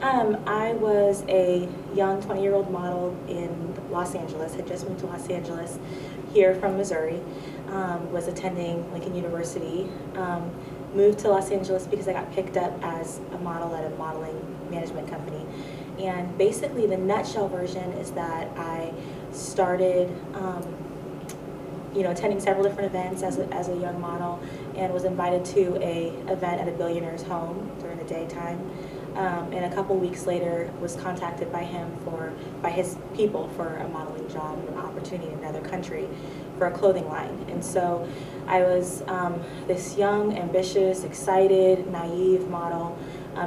I was a young 20-year-old model in Los Angeles, had just moved to Los Angeles here from Missouri, was attending Lincoln University, moved to Los Angeles because I got picked up as a model at a modeling management company. And basically the nutshell version is that I started attending several different events as a young model, and was invited to a event at a billionaire's home during the daytime. And a couple weeks later was contacted by his people for a modeling job and an opportunity in another country for a clothing line. And so I was this young, ambitious, excited, naive model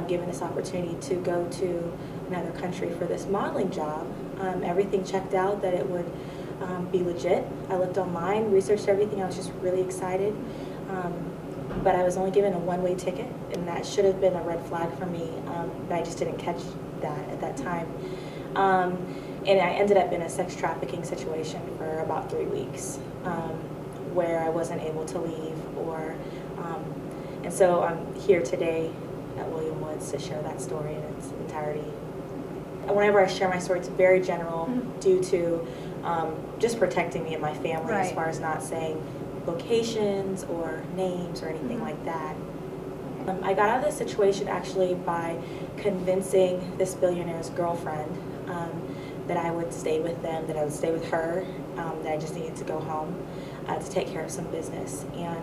given this opportunity to go to another country for this modeling job. Everything checked out that it would be legit. I looked online, researched everything. I was just really excited. But I was only given a one-way ticket, and that should have been a red flag for me, but I just didn't catch that at that time. And I ended up in a sex trafficking situation for about 3 weeks, where I wasn't able to leave, and so I'm here today at William Woods to share that story in its entirety. And whenever I share my story, it's very general, due to just protecting me and my family, as far as not saying locations or names or anything like that. I got out of this situation actually by convincing this billionaire's girlfriend that I would stay with them, that I would stay with her, that I just needed to go home to take care of some business. And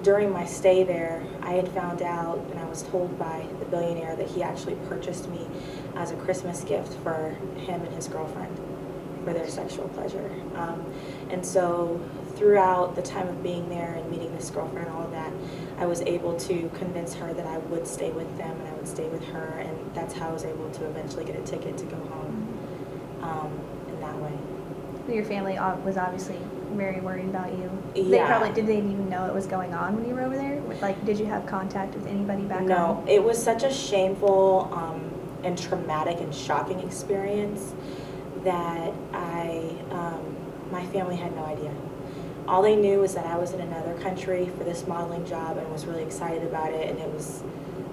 during my stay there, I had found out, and I was told by the billionaire, that he actually purchased me as a Christmas gift for him and his girlfriend for their sexual pleasure. And so throughout the time of being there and meeting this girlfriend and all of that, I was able to convince her that I would stay with them and I would stay with her, and that's how I was able to eventually get a ticket to go home in that way. Your family was obviously very worried about you. Yeah. Did they even know it was going on when you were over there? Like, did you have contact with anybody back home? No, it was such a shameful and traumatic and shocking experience that my family had no idea. All they knew was that I was in another country for this modeling job and was really excited about it, and it was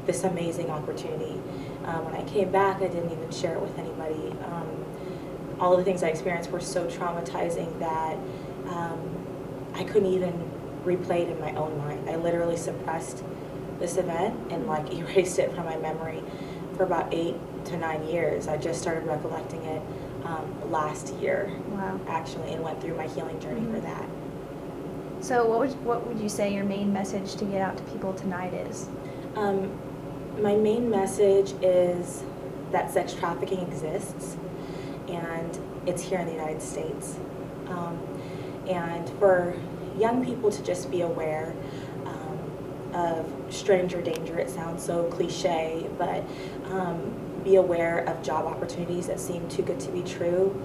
this amazing opportunity. When I came back, I didn't even share it with anybody. All of the things I experienced were so traumatizing that I couldn't even replay it in my own mind. I literally suppressed this event and erased it from my memory for about 8 to 9 years. I just started recollecting it last year, actually, and went through my healing journey for that. So what would you say your main message to get out to people tonight is? My main message is that sex trafficking exists, and it's here in the United States. And for young people to just be aware of stranger danger. It sounds so cliche, but be aware of job opportunities that seem too good to be true.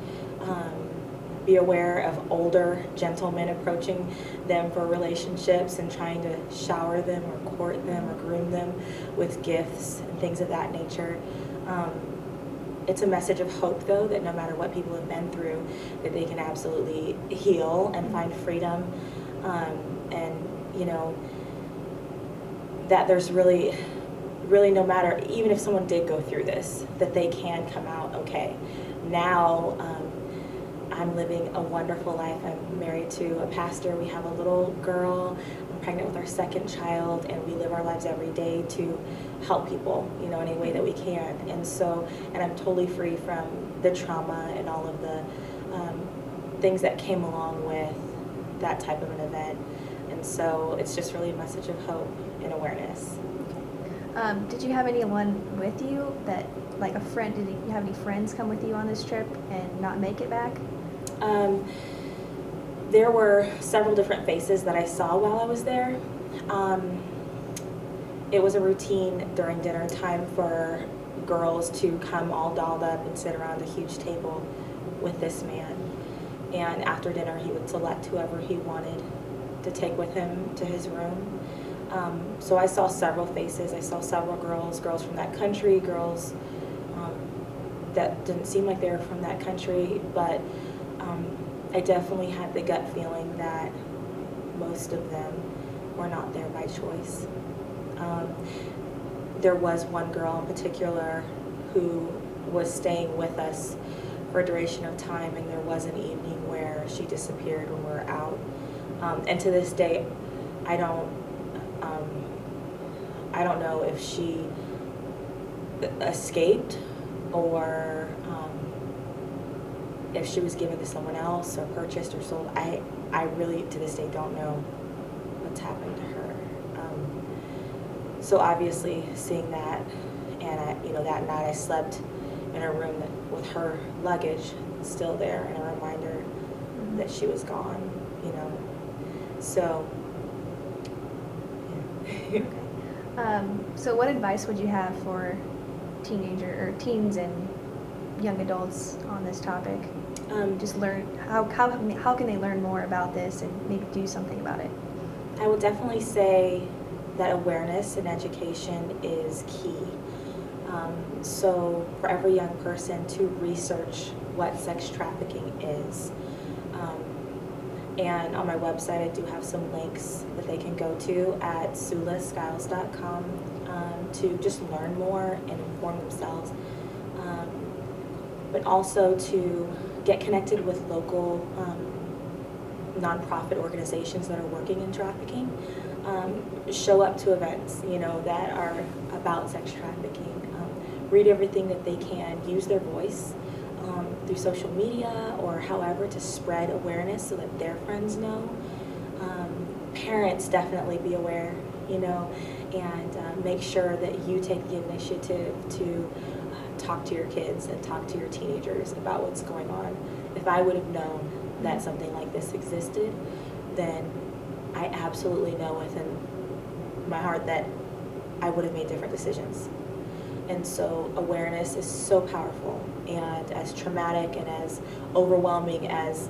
Be aware of older gentlemen approaching them for relationships and trying to shower them or court them or groom them with gifts and things of that nature. It's a message of hope, though, that no matter what people have been through, that they can absolutely heal and find freedom, and that there's really no matter, even if someone did go through this, that they can come out okay. Now, I'm living a wonderful life. I'm married to a pastor. We have a little girl. I'm pregnant with our second child, and we live our lives every day to help people, in any way that we can. And I'm totally free from the trauma and all of the things that came along with that type of an event. And so it's just really a message of hope and awareness. Did you have anyone with you that, like a friend, did you have any friends come with you on this trip and not make it back? There were several different faces that I saw while I was there. It was a routine during dinner time for girls to come all dolled up and sit around a huge table with this man. And after dinner, he would select whoever he wanted to take with him to his room. So I saw several faces. I saw several girls from that country, girls that didn't seem like they were from that country, but I definitely had the gut feeling that most of them were not there by choice. There was one girl in particular who was staying with us for a duration of time, and there was an evening where she disappeared when we were out. And to this day, I don't know if she escaped or if she was given to someone else or purchased or sold. I really, to this day, don't know what's happened to her. So obviously, seeing that, and that night I slept in a room with her luggage still there, and a reminder that she was gone. So. Yeah. Okay. So what advice would you have for teens and young adults on this topic? Just learn how can they learn more about this and maybe do something about it? I would definitely say that awareness and education is key. So for every young person to research what sex trafficking is. And on my website, I do have some links that they can go to at sulaskiles.com to just learn more and inform themselves. But also to get connected with local nonprofit organizations that are working in trafficking. Show up to events, that are about sex trafficking. Read everything that they can. Use their voice through social media or however to spread awareness so that their friends know. Parents definitely be aware, and make sure that you take the initiative to talk to your kids and talk to your teenagers about what's going on. If I would have known that something like this existed, then I absolutely know within my heart that I would have made different decisions. And so awareness is so powerful, and as traumatic and as overwhelming as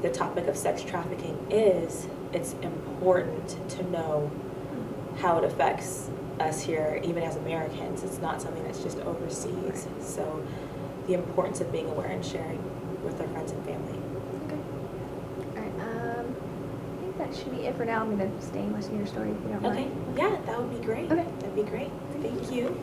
the topic of sex trafficking is, it's important to know how it affects us here, even as Americans. It's not something that's just overseas. So the importance of being aware and sharing with our friends and family. Okay. All right. I think that should be it for now. I'm going to stay and listen to your story if you don't mind. Okay. Yeah, that would be great. Okay. That'd be great. Thank you.